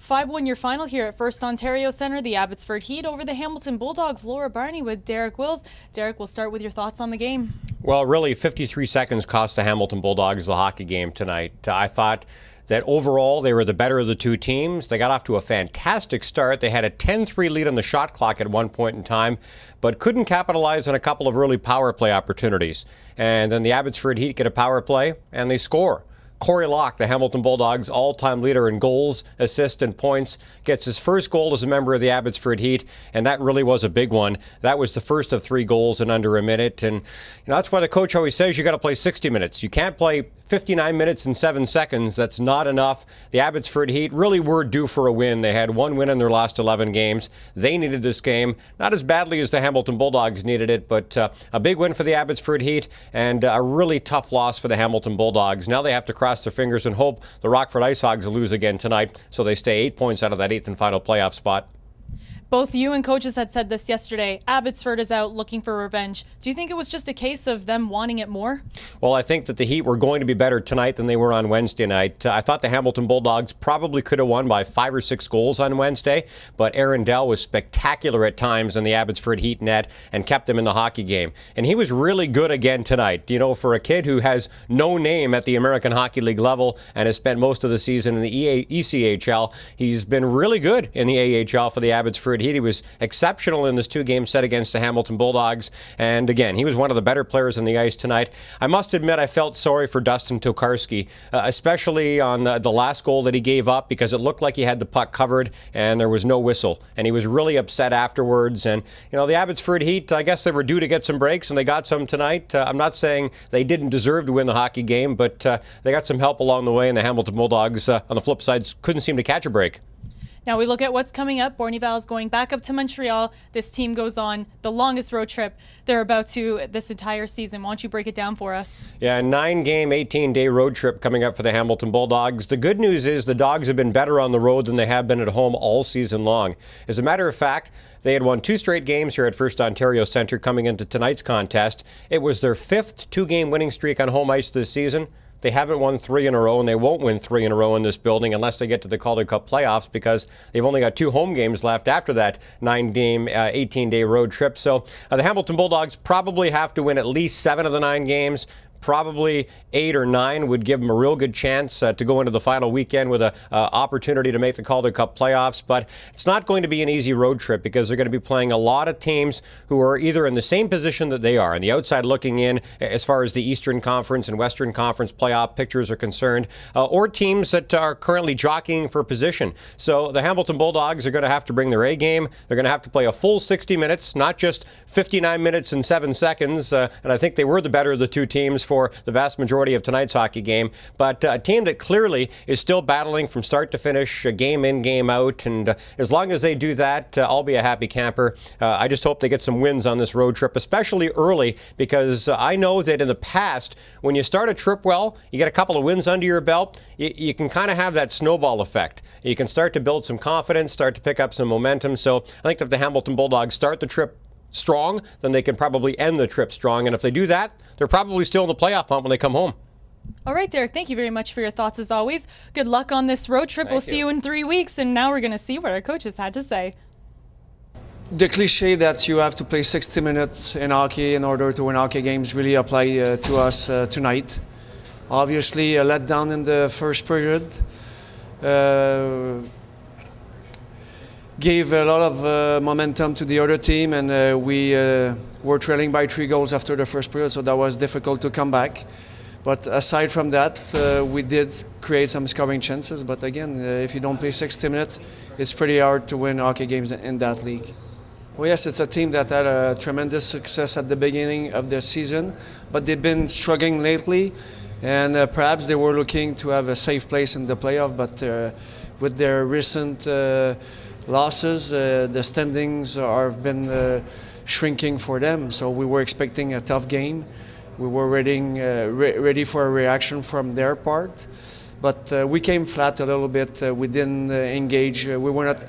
5-1 your final here at FirstOntario Centre. The Abbotsford Heat over the Hamilton Bulldogs. Laura Barney with Derek Wills. Derek, we'll start with your thoughts on the game. Well, really, 53 seconds cost the Hamilton Bulldogs the hockey game tonight. I thought that overall they were the better of the two teams. They got off to a fantastic start. They had a 10-3 lead on the shot clock at one point in time, but couldn't capitalize on a couple of early power play opportunities. And then the Abbotsford Heat get a power play, and they score. Corey Locke, the Hamilton Bulldogs' all-time leader in goals, assists, and points, gets his first goal as a member of the Abbotsford Heat, and that really was a big one. That was the first of 3 goals in under a minute, and that's why the coach always says you got to play 60 minutes. You can't play 59 minutes and 7 seconds. That's not enough. The Abbotsford Heat really were due for a win. They had 1 win in their last 11 games. They needed this game, not as badly as the Hamilton Bulldogs needed it, but a big win for the Abbotsford Heat and a really tough loss for the Hamilton Bulldogs. Now they have to cross their fingers and hope the Rockford Ice Hogs lose again tonight so they stay 8 points out of that 8th and final playoff spot. Both you and coaches had said this yesterday. Abbotsford is out looking for revenge. Do you think it was just a case of them wanting it more? Well, I think that the Heat were going to be better tonight than they were on Wednesday night. I thought the Hamilton Bulldogs probably could have won by 5 or 6 goals on Wednesday, but Aaron Dell was spectacular at times in the Abbotsford Heat net and kept them in the hockey game. And he was really good again tonight. You know, for a kid who has no name at the American Hockey League level and has spent most of the season in the ECHL, he's been really good in the AHL for the Abbotsford Heat. He was exceptional in this 2-game set against the Hamilton Bulldogs. And again, he was one of the better players on the ice tonight. I must admit, I felt sorry for Dustin Tokarski, especially on the last goal that he gave up, because it looked like he had the puck covered and there was no whistle. And he was really upset afterwards. And, the Abbotsford Heat, I guess they were due to get some breaks, and they got some tonight. I'm not saying they didn't deserve to win the hockey game, but they got some help along the way, and the Hamilton Bulldogs, on the flip side, couldn't seem to catch a break. Now we look at what's coming up. Bournival is going back up to Montreal. This team goes on the longest road trip they're about to this entire season. Why don't you break it down for us? Yeah, a 9-game, 18-day road trip coming up for the Hamilton Bulldogs. The good news is the Dogs have been better on the road than they have been at home all season long. As a matter of fact, they had won 2 straight games here at FirstOntario Centre coming into tonight's contest. It was their 5th 2-game winning streak on home ice this season. They haven't won 3 in a row, and they won't win 3 in a row in this building unless they get to the Calder Cup playoffs, because they've only got 2 home games left after that 9-game, 18-day road trip. So the Hamilton Bulldogs probably have to win at least 7 of the 9 games. Probably 8 or 9 would give them a real good chance to go into the final weekend with an opportunity to make the Calder Cup playoffs. But it's not going to be an easy road trip, because they're going to be playing a lot of teams who are either in the same position that they are, on the outside looking in as far as the Eastern Conference and Western Conference playoff pictures are concerned, or teams that are currently jockeying for position. So the Hamilton Bulldogs are going to have to bring their A game. They're going to have to play a full 60 minutes, not just 59 minutes and 7 seconds. And I think they were the better of the two teams for the vast majority of tonight's hockey game, but a team that clearly is still battling from start to finish, game in, game out, and as long as they do that, I'll be a happy camper. I just hope they get some wins on this road trip, especially early, because I know that in the past, when you start a trip well, you get a couple of wins under your belt, you can kind of have that snowball effect. You can start to build some confidence, start to pick up some momentum. So I think if the Hamilton Bulldogs start the trip strong, then they can probably end the trip strong. And if they do that, they're probably still in the playoff hunt when they come home. All right, Derek, thank you very much for your thoughts as always. Good luck on this road trip. We'll see you in 3 weeks. And now we're going to see what our coaches had to say. The cliche that you have to play 60 minutes in hockey in order to win hockey games really apply to us tonight. Obviously, a letdown in the first period. Gave a lot of momentum to the other team, and we were trailing by 3 goals after the first period, so that was difficult to come back. But aside from that, we did create some scoring chances. But again, if you don't play 60 minutes, it's pretty hard to win hockey games in that league. Well, yes, it's a team that had a tremendous success at the beginning of the season, but they've been struggling lately, and perhaps they were looking to have a safe place in the playoff, but with their recent losses, the standings have been shrinking for them. So we were expecting a tough game. We were ready for a reaction from their part, but we came flat a little bit. We didn't engage. We were not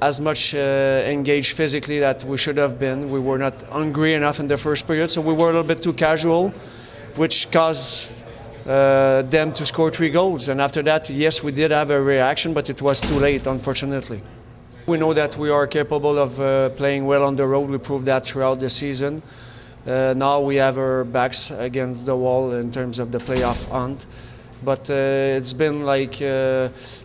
as much engaged physically that we should have been. We were not hungry enough in the first period, so we were a little bit too casual, which caused them to score 3 goals. And after that, yes, we did have a reaction, but it was too late, unfortunately. We know that we are capable of playing well on the road. We proved that throughout the season. Now we have our backs against the wall in terms of the playoff hunt. But it's been like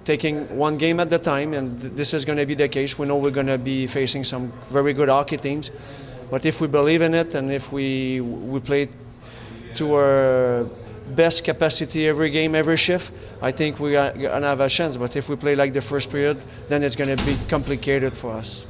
taking one game at a time, and this is going to be the case. We know we're going to be facing some very good hockey teams. But if we believe in it and if we play to our best capacity every game, every shift, I think we're going to have a chance. But if we play like the first period, then it's going to be complicated for us.